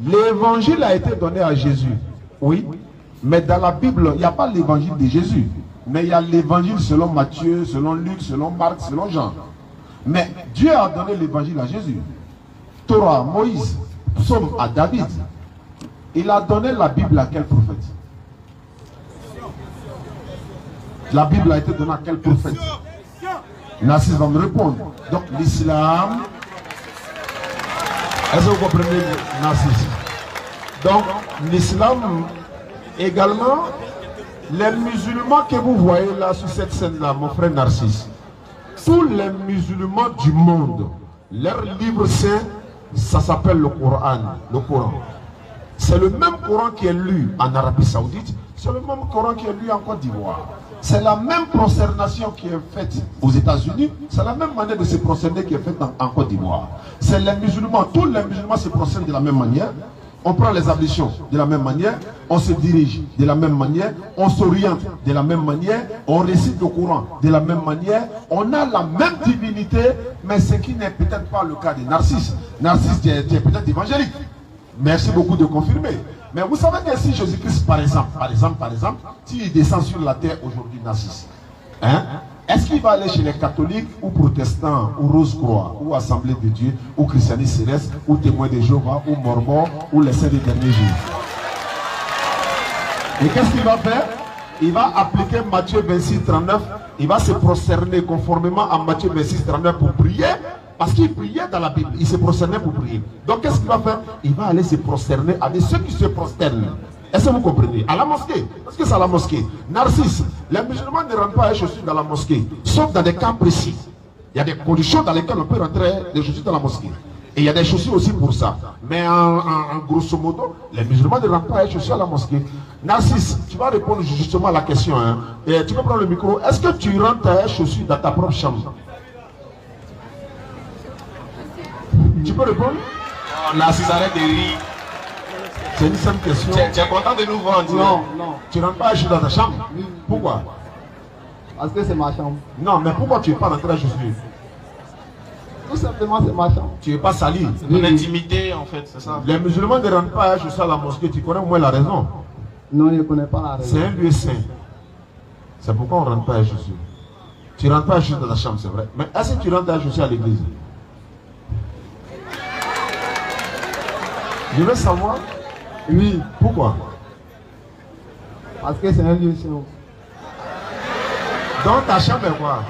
L'évangile a été donné à Jésus. Oui. Mais dans la Bible, il n'y a pas l'évangile de Jésus. Mais il y a l'évangile selon Matthieu, selon Luc, selon Marc, selon Jean. Mais Dieu a donné l'évangile à Jésus. Torah, Moïse, Psaume à David. Il a donné la Bible à quel prophète? La Bible a été donnée à quel prophète? Narcisse va me répondre. Donc l'islam... Est-ce que vous comprenez Narcisse? Donc l'islam également, les musulmans que vous voyez là sur cette scène-là, mon frère Narcisse, tous les musulmans du monde, leur livre saint, ça s'appelle le Coran. Le Coran. C'est le même Coran qui est lu en Arabie Saoudite, c'est le même Coran qui est lu en Côte d'Ivoire. C'est la même prosternation qui est faite aux États-Unis, c'est la même manière de se prosterner qui est faite en Côte d'Ivoire. C'est les musulmans, tous les musulmans se prosternent de la même manière. On prend les ablutions de la même manière, on se dirige de la même manière, on s'oriente de la même manière, on récite le Coran de la même manière, on a la même divinité, mais ce qui n'est peut-être pas le cas de Narcisse. Narcisse, tu es peut-être évangélique. Merci beaucoup de confirmer. Mais vous savez que si Jésus-Christ, par exemple, s'il descend sur la terre aujourd'hui, Narcisse, hein, est-ce qu'il va aller chez les catholiques ou protestants ou Rose-Croix ou Assemblée de Dieu ou Christianisme Céleste ou Témoins de Jéhovah ou Mormons ou les Saints des derniers jours? Et qu'est-ce qu'il va faire? Il va appliquer Matthieu 26, 39. Il va se prosterner conformément à Matthieu 26, 39 pour prier. Parce qu'il priait dans la Bible. Il se prosternait pour prier. Donc qu'est-ce qu'il va faire? Il va aller se prosterner avec ceux qui se prosternent. Est-ce que vous comprenez? À la mosquée. Parce que c'est à la mosquée. Narcisse, les musulmans ne rentrent pas les chaussures dans la mosquée. Sauf dans des cas précis. Il y a des conditions dans lesquelles on peut rentrer les chaussures dans la mosquée. Et il y a des chaussures aussi pour ça. Mais en grosso modo, les musulmans ne rentrent pas les chaussures à la mosquée. Narcisse, tu vas répondre justement à la question. Hein. Et tu peux prendre le micro. Est-ce que tu rentres tes chaussures dans ta propre chambre? Tu peux répondre? Oh, Narcisse, arrête de rire. C'est une simple question. Tu es content de nous voir? Non, non. Tu rentres pas dans ta chambre? Oui. Pourquoi? Parce que c'est ma chambre. Non, mais pourquoi tu n'es pas rentré à chaussures? Tout simplement, c'est ma chambre. Tu n'es pas sali. Une intimité, en fait, c'est ça. Les musulmans ne rentrent pas à chaussures à la mosquée. Tu connais au moins la raison? Non, je ne connais pas la raison. C'est un lieu saint. C'est pourquoi on ne rentre pas à chaussures. Tu ne rentres pas à chaussures dans ta chambre, c'est vrai. Mais est-ce que tu rentres à chaussures à l'église? Je veux savoir. Oui. Pourquoi? Parce que c'est un lieu saint. Dans ta chambre est quoi?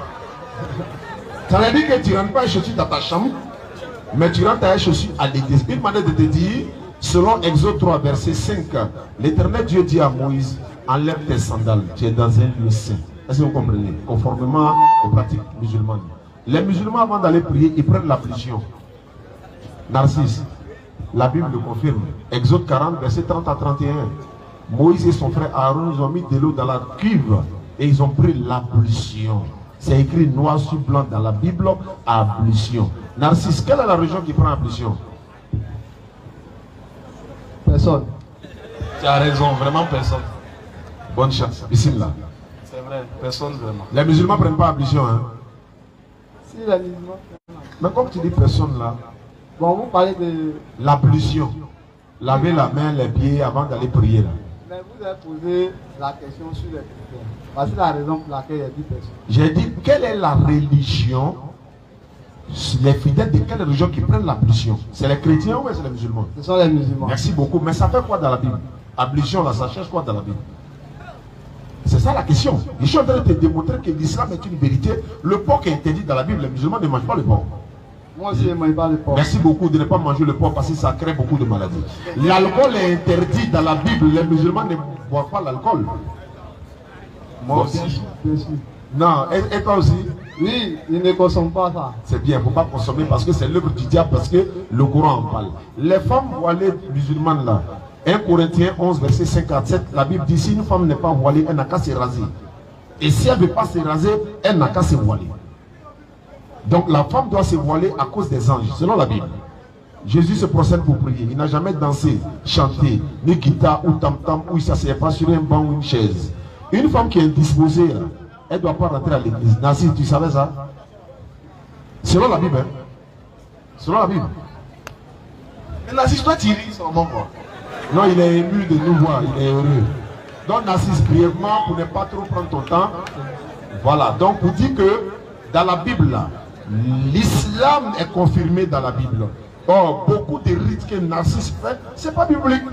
Ça veut dire que tu ne rentres pas à chaussures dans ta chambre, mais tu rentres à chaussures à l'église. Une manière de te dire, selon Exode 3, verset 5, l'Éternel Dieu dit à Moïse, enlève tes sandales, tu es dans un lieu saint. Est-ce que vous comprenez? Conformément aux pratiques musulmanes. Les musulmans, avant d'aller prier, ils prennent l'ablution. Narcisse. La Bible le confirme. Exode 40, verset 30 à 31. Moïse et son frère Aaron, ils ont mis de l'eau dans la cuve et ils ont pris l'ablution. C'est écrit noir sur blanc dans la Bible, ablution. Narcisse, quelle est la région qui prend l'ablution? Personne. Tu as raison, vraiment personne. Bonne chance. Ici, là. C'est vrai, personne vraiment. Les musulmans ne prennent pas l'ablution. Hein? Si les musulmans. Mais comme tu dis personne là. Bon, vous parlez de l'ablution. Laver la main, les pieds avant d'aller prier là. Mais vous avez posé la question sur les chrétiens. Voici la raison pour laquelle il y a 10 personnes. J'ai dit, quelle est la religion, les fidèles de quelle religion qui prennent l'ablution? C'est les chrétiens ou c'est les musulmans? Ce sont les musulmans. Merci beaucoup. Mais ça fait quoi dans la Bible? Ablution là, ça cherche quoi dans la Bible? C'est ça la question. Je suis en train de te démontrer que l'islam est une vérité. Le porc est interdit dans la Bible. Les musulmans ne mangent pas le porc. Moi aussi, je ne mange pas le porc. Merci beaucoup de ne pas manger le porc parce que ça crée beaucoup de maladies. L'alcool est interdit dans la Bible. Les musulmans ne boivent pas l'alcool. Moi aussi. Bien sûr. Non, et toi aussi? Oui, ils ne consomment pas ça. C'est bien, il ne faut pas consommer parce que c'est l'œuvre du diable, parce que le Coran en parle. Les femmes voilées musulmanes là, 1 Corinthiens 11, verset 57, la Bible dit si une femme n'est pas voilée, elle n'a qu'à se raser. Et si elle ne veut pas se raser, elle n'a qu'à se voiler. Donc la femme doit se voiler à cause des anges, selon la Bible. Jésus se procède pour prier. Il n'a jamais dansé, chanté, ni guitare ou tam-tam, ou il ne s'assied pas sur un banc ou une chaise. Une femme qui est indisposée, là, elle ne doit pas rentrer à l'église. Narcisse, tu savais ça? Selon la Bible. Hein? Selon la Bible. Mais Narcisse, toi, tu ris seulement quoi. Non, il est ému de nous voir, il est heureux. Donc, Narcisse, brièvement, pour ne pas trop prendre ton temps, voilà. Donc, vous dit que dans la Bible, l'islam est confirmé dans la Bible. Or, beaucoup de rites que Narcisse fait, ce n'est pas biblique.